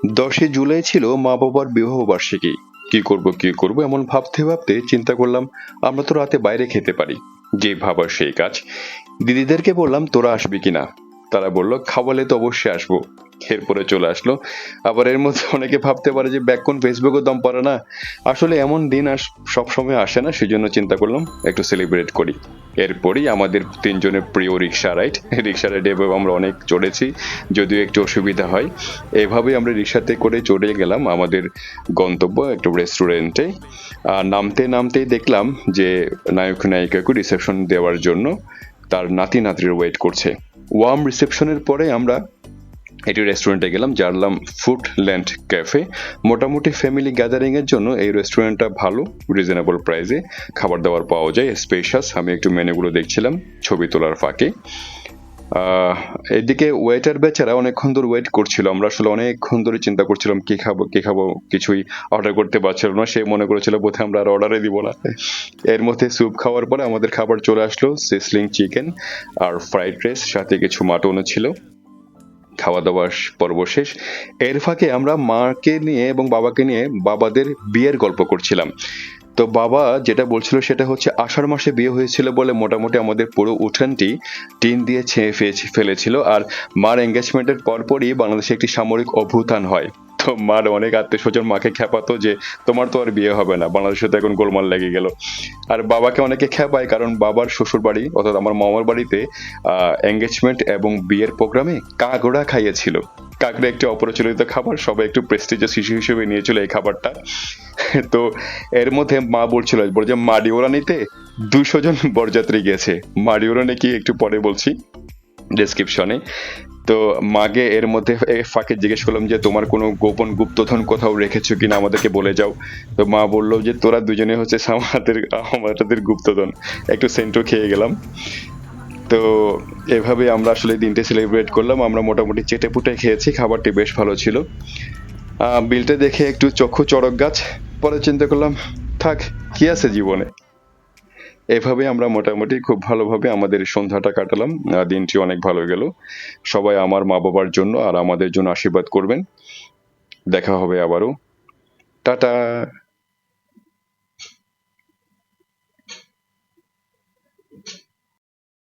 10ই জুলাই ছিল মা বাবার বিবাহ বার্ষিকী। কি করব এমন ভাবতে ভাবতে চিন্তা করলাম আমরা তো রাতে বাইরে খেতে পারি। যে ভাবার সেই কাজ। দিদিদেরকে বললাম তোরা আসবি কিনা। তারা বলল খাওয়ালে তো অবশ্যই আসবো। এরপরে চলে আসলো। আবার এর মধ্যে অনেকে ভাবতে পারে যে ব্যাক কোন ফেসবুকে দম পারে না। আসলে এমন দিন সব সময় আসে না, সেজন্য চিন্তা করলাম একটু সেলিব্রেট করি। এরপরই আমাদের তিনজনের প্রিয় রিক্সা রাইডে আমরা অনেক চড়েছি, যদিও একটু অসুবিধা হয়। এভাবেই আমরা রিক্সাতে করে চড়ে গেলাম আমাদের গন্তব্য একটু রেস্টুরেন্টে। নামতে নামতেই দেখলাম যে নায়ক নায়িকাকে রিসেপশন দেওয়ার জন্য তার নাতি নাতনির ওয়েট করছে। ওয়ার্ম রিসেপশনের পরে আমরা এটি রেস্টুরেন্টে গেলাম, যার নাম ফুডল্যান্ড ক্যাফে। মোটামুটি ফ্যামিলি গ্যাদারিং এর জন্য এই রেস্টুরেন্টটা ভালো, রিজনেবল প্রাইসে খাবার দাবার পাওয়া যায়, স্পেশাস। আমি একটু মেনুগুলো দেখছিলাম ছবি তোলার ফাঁকে। এদিকে ওয়েটার বেচারা অনেকক্ষণ ধরে ওয়েট করছিল। আমরা আসলে অনেকক্ষণ ধরে চিন্তা করছিলাম কি খাবো, কিছুই অর্ডার করতে পারছিল না। সে মনে করেছিল বোধহয় আমরা আর অর্ডারে দিব না। এর মধ্যে স্যুপ খাওয়ার পরে আমাদের খাবার চলে আসলো, সিসলিং চিকেন আর ফ্রাইড রাইস, সাথে কিছু মাটনও ছিল। খাওয়া দাওয়ার পর্ব শেষ। এর ফাঁকে আমরা মাকে নিয়ে এবং বাবাকে নিয়ে বাবাদের বিয়ের গল্প করছিলাম। তো বাবা যেটা বলছিল সেটা হচ্ছে আষাঢ় মাসে বিয়ে হয়েছিল বলে মোটামুটি আমাদের পুরো উঠানটি টিন দিয়ে ছেয়ে ফেলেছিল। আর মার এঙ্গেজমেন্টের পরপরই বাংলাদেশে একটি সামরিক অভ্যুত্থান হয়। তো মার অনেক আত্মীয় স্বজন মাকে খেপাতো যে তোমার তো আর বিয়ে হবে না, বাংলাদেশে তো এখন গোলমাল লেগে গেল। আর বাবাকে অনেকে খেপায়, কারণ বাবার শ্বশুর বাড়ি অর্থাৎ আমার মামার বাড়িতে এঙ্গেজমেন্ট এবং বিয়ের প্রোগ্রামে কাঁকড়া খাইয়েছিল। কাঁকড়া একটি অপ্রচলিত খাবার, সবাই একটু প্রেস্টিজিয়াস ইস্যু হিসেবে নিয়েছিল এই খাবারটা। তো এর মধ্যে মা বলছিল যে মাডিওরা নিতে 200 জন বরযাত্রী গেছে। মাডিওরা নাকি একটু পরে বলছি ডেসক্রিপশনে। তো মাকে এর মধ্যে ফাঁকে জিজ্ঞেস করলাম যে তোমার কোনো গোপন গুপ্তধন কোথাও রেখেছো কিনা, আমাদেরকে বলে যাও। তো মা বললো যে তোরা দুজনে হচ্ছে আমাদের গুপ্তধন। একটু সেন্টও খেয়ে গেলাম। তো এভাবে আমরা আসলে দিনটা সেলিব্রেট করলাম। আমরা মোটামুটি চেটেপুটে খেয়েছি, খাবারটি বেশ ভালো ছিল। বিলটা দেখে একটু চক্ষু চড়ক গাছ। পরে চিন্তা করলাম থাক, কি আছে জীবনে। এভাবে আমরা মোটামুটি খুব ভালোভাবে আমাদের সন্ধ্যাটা কাটালাম। দিনটি অনেক ভালো গেল। সবাই আমার মা বাবার জন্য আর আমাদের জন্য আশীর্বাদ করবেন। দেখা হবে আবারও। টাটা।